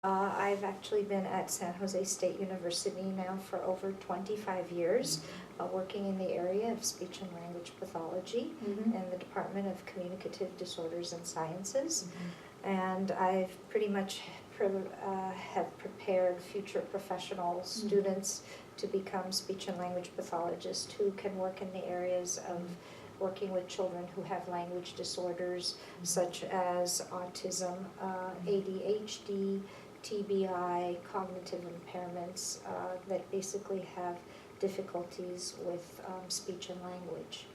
I've actually been at San Jose State University now for over 25 years, working in the area of speech and language pathology in the Department of Communicative Disorders and Sciences. And I've pretty much have prepared future professional students to become speech and language pathologists who can work in the areas of working with children who have language disorders such as autism, ADHD, TBI, cognitive impairments that basically have difficulties with speech and language.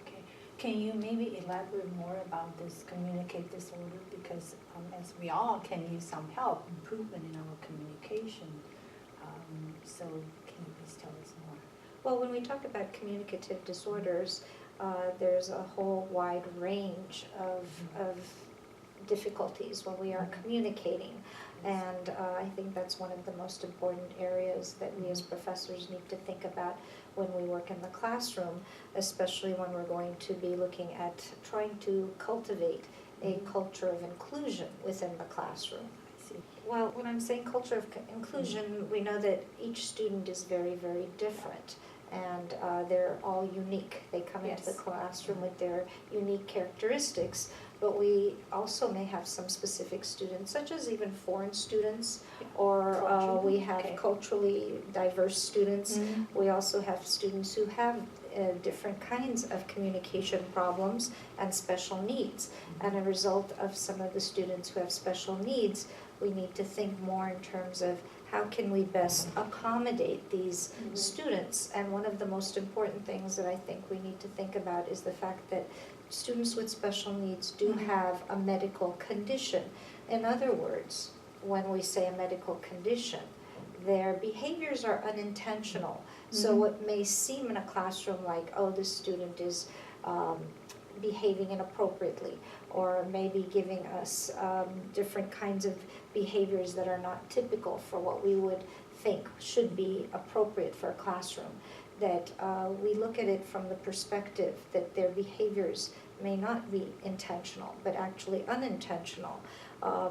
Okay. Can you maybe elaborate more about this communicative disorder? Because as we all can use some help, improvement in our communication. So can you please tell us more? Well, when we talk about communicative disorders, there's a whole wide range of difficulties when we are communicating. And I think that's one of the most important areas that we as professors need to think about when we work in the classroom, especially when we're going to be looking at trying to cultivate a culture of inclusion within the classroom. Well, when I'm saying culture of inclusion, we know that each student is very, very different. And they're all unique. They come into the classroom with their unique characteristics, but we also may have some specific students, such as even foreign students, or we have culturally diverse students. We also have students who have different kinds of communication problems and special needs. And a result of some of the students who have special needs, we need to think more in terms of how can we best accommodate these students. And one of the most important things that I think we need to think about is the fact that students with special needs do have a medical condition. In other words, when we say a medical condition, their behaviors are unintentional. So what may seem in a classroom like, oh, this student is behaving inappropriately, or maybe giving us different kinds of behaviors that are not typical for what we would think should be appropriate for a classroom, that we look at it from the perspective that their behaviors may not be intentional, but actually unintentional,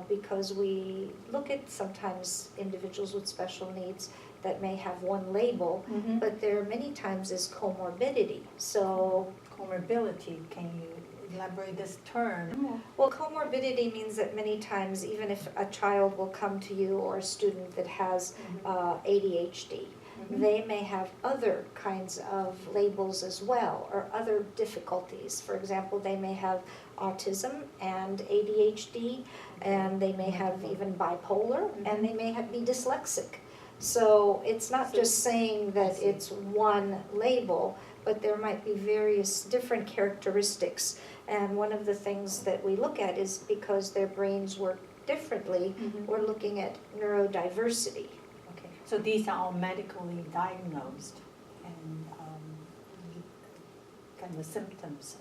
because we look at sometimes individuals with special needs that may have one label, but there many times is comorbidity. So comorbidity, can you elaborate this term? Well, comorbidity means that many times, even if a child will come to you or a student that has ADHD, they may have other kinds of labels as well, or other difficulties. For example, they may have autism and ADHD, and they may have even bipolar, and they may be dyslexic. So it's not just saying that it's one label, but there might be various different characteristics. And one of the things that we look at is because their brains work differently, we're looking at neurodiversity. Okay, so these are all medically diagnosed and kind of symptoms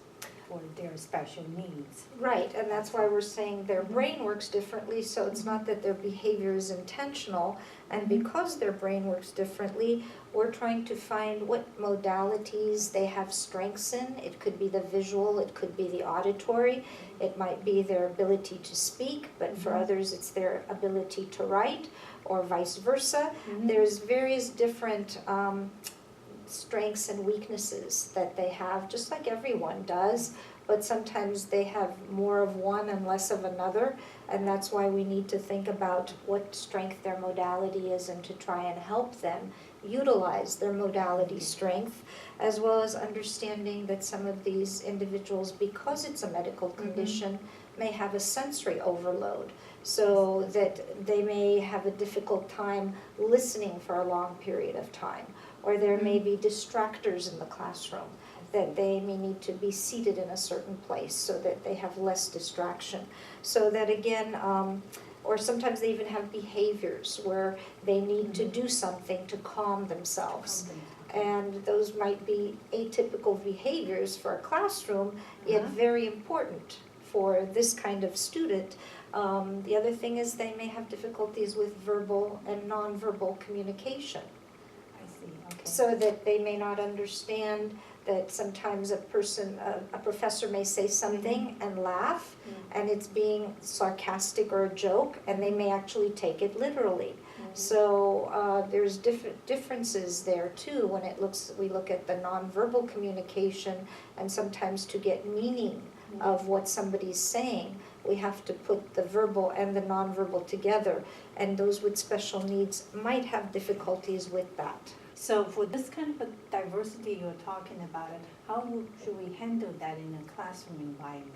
for their special needs. Right, and that's why we're saying their brain works differently, so it's not that their behavior is intentional, and because their brain works differently, we're trying to find what modalities they have strengths in. It could be the visual, it could be the auditory, it might be their ability to speak, but for others it's their ability to write, or vice versa. There's various different strengths and weaknesses that they have, just like everyone does, but sometimes they have more of one and less of another, and that's why we need to think about what strength their modality is and to try and help them utilize their modality strength, as well as understanding that some of these individuals, because it's a medical condition, may have a sensory overload, so that they may have a difficult time listening for a long period of time, or there may be distractors in the classroom, that they may need to be seated in a certain place so that they have less distraction. So that again, or sometimes they even have behaviors where they need to do something to calm themselves. And those might be atypical behaviors for a classroom, yet very important for this kind of student. The other thing is they may have difficulties with verbal and nonverbal communication. I see, okay. So that they may not understand that sometimes a professor may say something and laugh, and it's being sarcastic or a joke, and they may actually take it literally. So there's differences there too when we look at the nonverbal communication, and sometimes to get meaning of what somebody's saying, we have to put the verbal and the nonverbal together, and those with special needs might have difficulties with that. So for this kind of a diversity you're talking about, should we handle that in a classroom environment?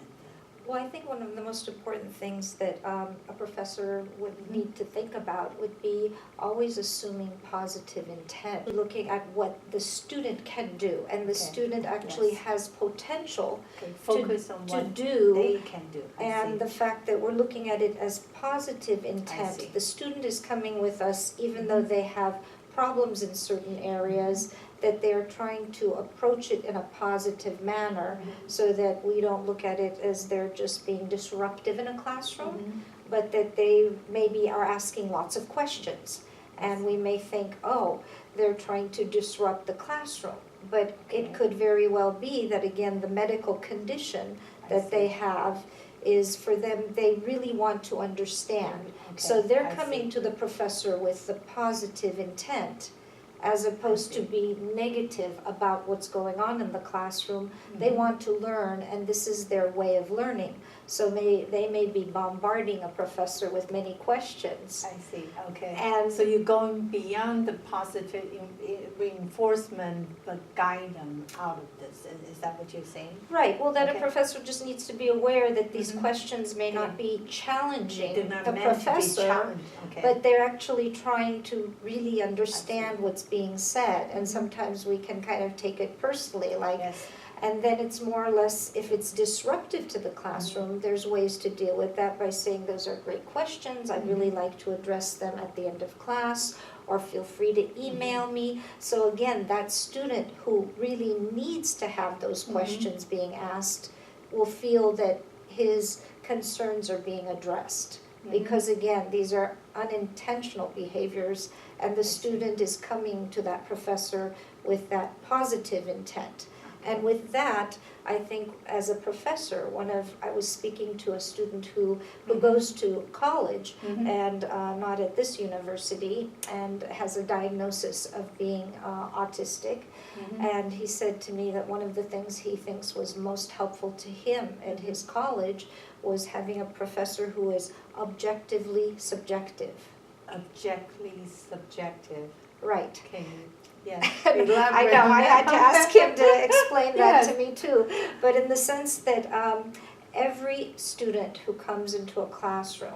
Well, I think one of the most important things that a professor would need to think about would be always assuming positive intent, looking at what the student can do, and the student actually has potential Focus on to what do, they can do. and the fact that we're looking at it as positive intent. The student is coming with us even though they have problems in certain areas, that they're trying to approach it in a positive manner, so that we don't look at it as they're just being disruptive in a classroom, but that they maybe are asking lots of questions. And we may think, oh, they're trying to disrupt the classroom. But it could very well be that, again, the medical condition that they have is for them, they really want to understand. So they're coming to the professor with the positive intent, as opposed to be negative about what's going on in the classroom. They want to learn, and this is their way of learning. So they may be bombarding a professor with many questions. I see, okay. And so you're going beyond the positive reinforcement, but guide them out of this. Is that what you're saying? Right, well, that a professor just needs to be aware that these questions may Okay. not be challenging They're not the meant to be professor, challenged. Okay. but they're actually trying to really understand what's being said. And sometimes we can kind of take it personally, like, Yes. and then it's more or less, if it's disruptive to the classroom, there's ways to deal with that by saying, those are great questions, I'd really like to address them at the end of class, or feel free to email me. So again, that student who really needs to have those questions being asked will feel that his concerns are being addressed. Because again, these are unintentional behaviors, and the student is coming to that professor with that positive intent. And with that, I think as a professor, I was speaking to a student who goes to college and not at this university, and has a diagnosis of being autistic. And he said to me that one of the things he thinks was most helpful to him at his college was having a professor who is objectively subjective. Objectively subjective. Right. Can you, yes, I elaborate know, on I had that? to ask him to explain that Yes. to me too. But in the sense that every student who comes into a classroom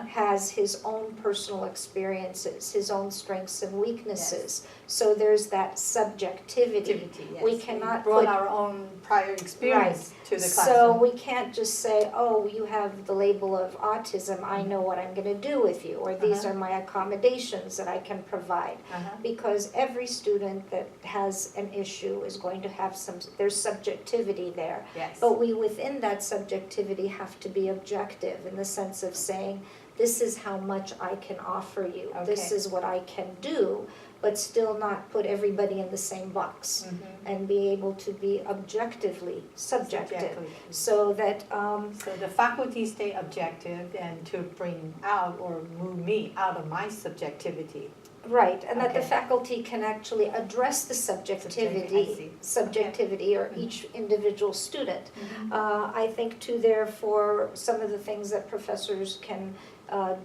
has his own personal experiences, his own strengths and weaknesses. So there's that subjectivity. Yes. We cannot brought put our own prior experience to the So classroom. we can't just say, oh, you have the label of autism, I know what I'm going to do with you, or these are my accommodations that I can provide. Because every student that has an issue is going to have there's subjectivity there. Yes. But we, within that subjectivity, have to be objective in the sense of saying, this is how much I can offer you. This Okay. is what I can do, but still not put everybody in the same box, and be able to be objectively subjective. So that So the faculty stay objective and to bring out or move me out of my subjectivity. right, and that the Okay. faculty can actually address the subjectivity or each individual student. I think too, therefore, some of the things that professors can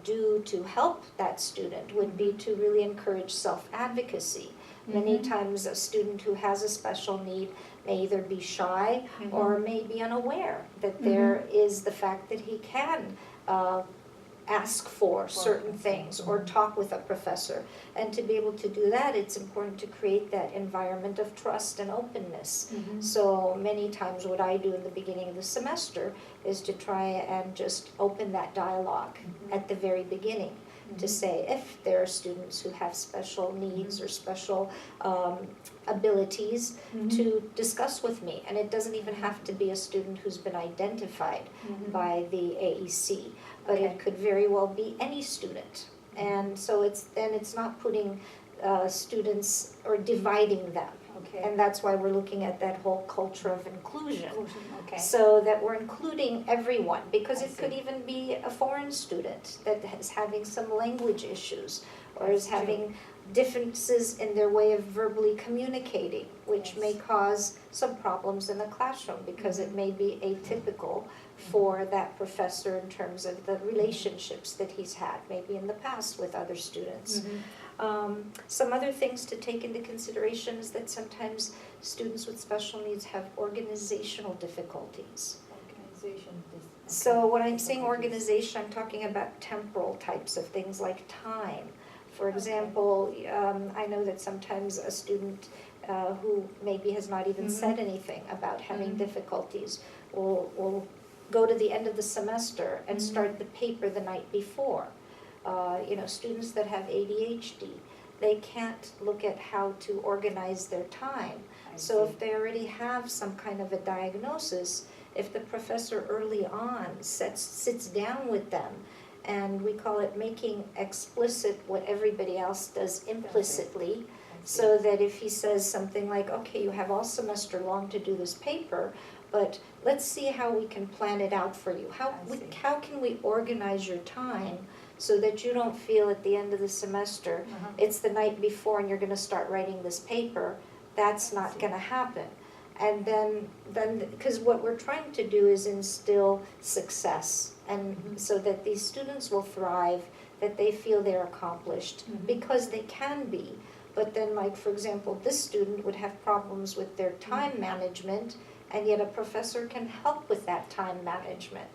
do to help that student would be to really encourage self-advocacy. Many times a student who has a special need may either be shy or may be unaware that there is the fact that he can ask for certain things or talk with a professor. And to be able to do that, it's important to create that environment of trust and openness. So many times what I do in the beginning of the semester is to try and just open that dialogue at the very beginning. To say, if there are students who have special needs or special abilities, to discuss with me. And it doesn't even have to be a student who's been identified by the AEC, but it could very well be any student. And so it's not putting students or dividing them. Okay. And that's why we're looking at that whole culture of inclusion. Inclusion, okay. So that we're including everyone, because I it could see. even be a foreign student that is having some language issues or That's is having differences in their way of verbally communicating, which Yes. may cause some problems in the classroom because it Mhm. may be atypical for that professor in terms of the relationships that he's had, maybe in the past with other students. Mhm. Some other things to take into consideration is that sometimes students with special needs have organizational difficulties. Organization. So when I'm saying organization, I'm talking about temporal types of things like time. For Okay. example, I know that sometimes a student who maybe has not even said anything about having Mhm. difficulties will go to the end of the semester and Mhm. start the paper the night before. Students that have ADHD, they can't look at how to organize their time. I So see. if they already have some kind of a diagnosis, if the professor early on sits down with them, and we call it making explicit what everybody else does implicitly, I see. so that if he says something like, okay, you have all semester long to do this paper, but let's see how we can plan it out for you. How I see. can we organize your time so that you don't feel at the end of the semester, Uh-huh. it's the night before and you're gonna start writing this paper? That's I not see. gonna happen. And then, because what we're trying to do is instill success, and Mhm. so that these students will thrive, that they feel they're accomplished, Mhm. because they can be. But then, like, for example, this student would have problems with their time management, and yet a professor can help with that time management.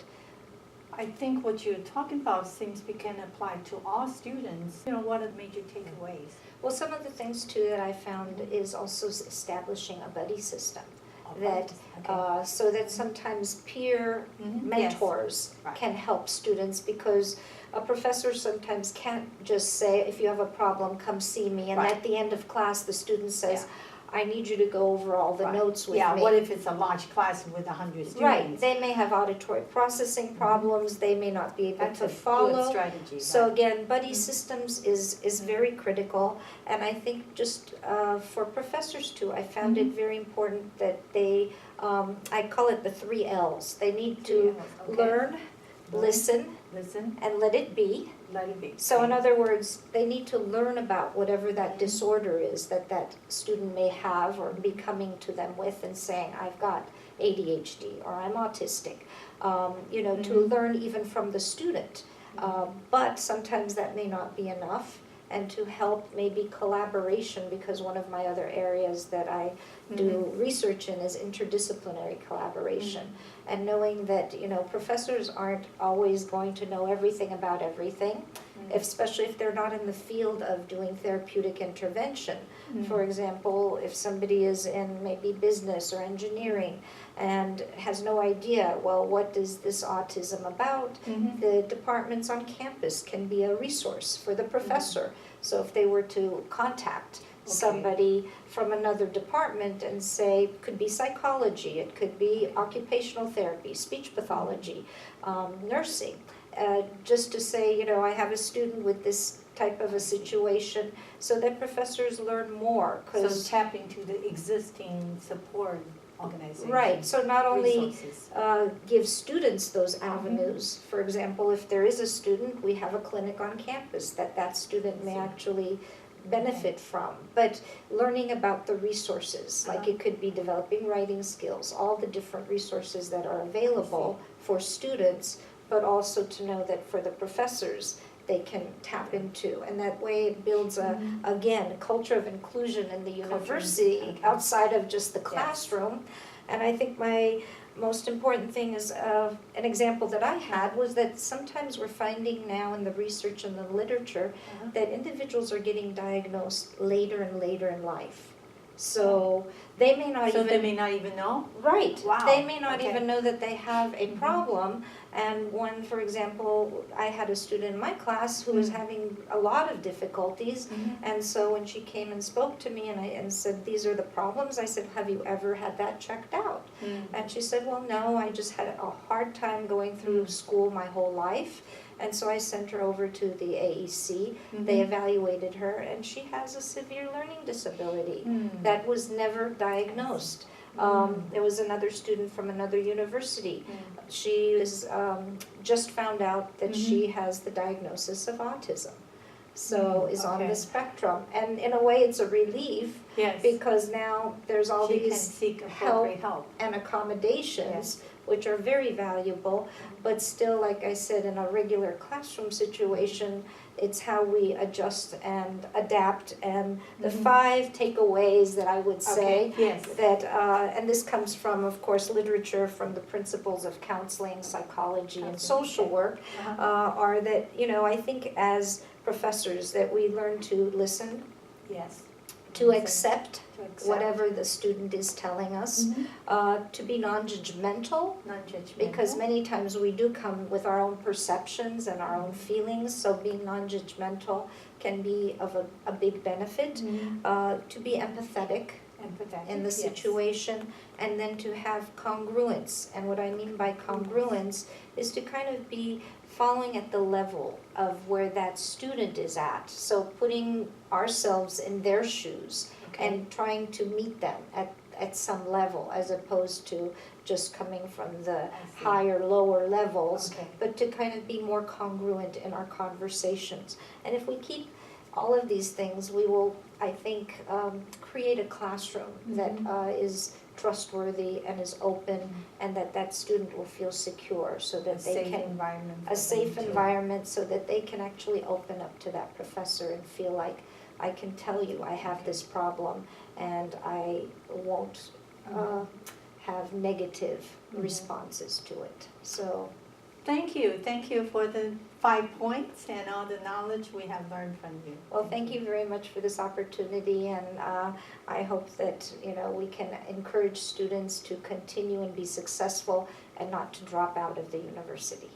I think what you're talking about seems we can apply to all students. What are major takeaways? Well, some of the things too that I found is also establishing a buddy system. Okay. That, Okay. so that sometimes peer Mhm. mentors Right. can help students, because a professor sometimes can't just say, if you have a problem, come see me, and Right. at the end of class, the student says, I need you to go over all the Right. notes with Yeah, me. what if it's a large class with 100 students? Right, they may have auditory processing problems, they may not be able That's to a good follow. strategy. So right. again, buddy Mhm. systems is very critical, and I think just for professors too, I found it Mhm. very important that they, I call it the 3 L's. They need to 3 Ls, okay. learn, listen, Listen, and let it be. let it be. So in Okay. other words, they need to learn about whatever that Mhm. disorder is that that student may have or be coming to them with and saying, I've got ADHD or I'm autistic. To Mhm. learn even from the student. But sometimes that may not be enough, and to help maybe collaboration, because one of my other areas that I do research in is interdisciplinary collaboration. And knowing that, professors aren't always going to know everything about everything, especially if they're not in the field of doing therapeutic intervention. For example, if somebody is in maybe business or engineering and has no idea, well, what is this autism about? Mhm. The departments on campus can be a resource for the professor. So if they were to contact somebody from another department and say, it could be psychology, it could be occupational therapy, speech pathology, nursing, just to say, I have a student with this type of a situation, so that professors learn more, So 'cause tap into the existing support organization. right, so not only Resources. give students those avenues. For example, if there is a student, we have a clinic on campus that student may I see. actually benefit from. But learning about the resources, like it could be developing writing skills, all the different resources that are available for students, but also to know that for the professors, they can tap into. And that way it builds again, a culture of inclusion in the university okay. outside of just the classroom. And I think my most important thing is, an example that I had was that sometimes we're finding now in the research and the literature that individuals are getting diagnosed later and later in life. So they may not So even. they may not even know? Right. Wow, They may not okay. even know that they have a problem. And one, for example, I had a student in my class who was having a lot of difficulties. And so when she came and spoke to me and said, these are the problems, I said, have you ever had that checked out? And she said, well, no, I just had a hard time going through school my whole life. And so I sent her over to the AEC. They evaluated her, and she has a severe learning disability that was never diagnosed. There was another student from another university. She is just found out that she has the diagnosis of autism. So is on the spectrum. And in a way, it's a relief Yes. because now there's all She can these seek appropriate help. and accommodations, which are very valuable, but still, like I said, in a regular classroom situation, it's how we adjust and adapt. And the 5 takeaways that I would say, Yes. that, and this comes from, of course, literature from the principles of counseling, psychology, and social work, are that, you know, I think as professors that we learn to listen, Yes. to accept To accept. whatever the student is telling us, to be non-judgmental, Non-judgmental. because many times we do come with our own perceptions and our own feelings, so being non-judgmental can be of a big benefit. To be empathetic Empathetic, in the yes. situation, and then to have congruence. And what I mean by congruence is to kind of be following at the level of where that student is at. So putting ourselves in their shoes and trying to meet them at some level, as opposed to just coming from the higher, lower levels, but to kind of be more congruent in our conversations. And if we keep all of these things, we will, I think, create a classroom that is trustworthy and is open, and that student will feel secure, so that they can, a safe environment, so that they can actually open up to that professor and feel like, I can tell you I have this problem, and I won't have negative responses to it. So Thank you for the 5 points and all the knowledge we have learned from you. well, thank you very much for this opportunity, and I hope that, you know, we can encourage students to continue and be successful and not to drop out of the university.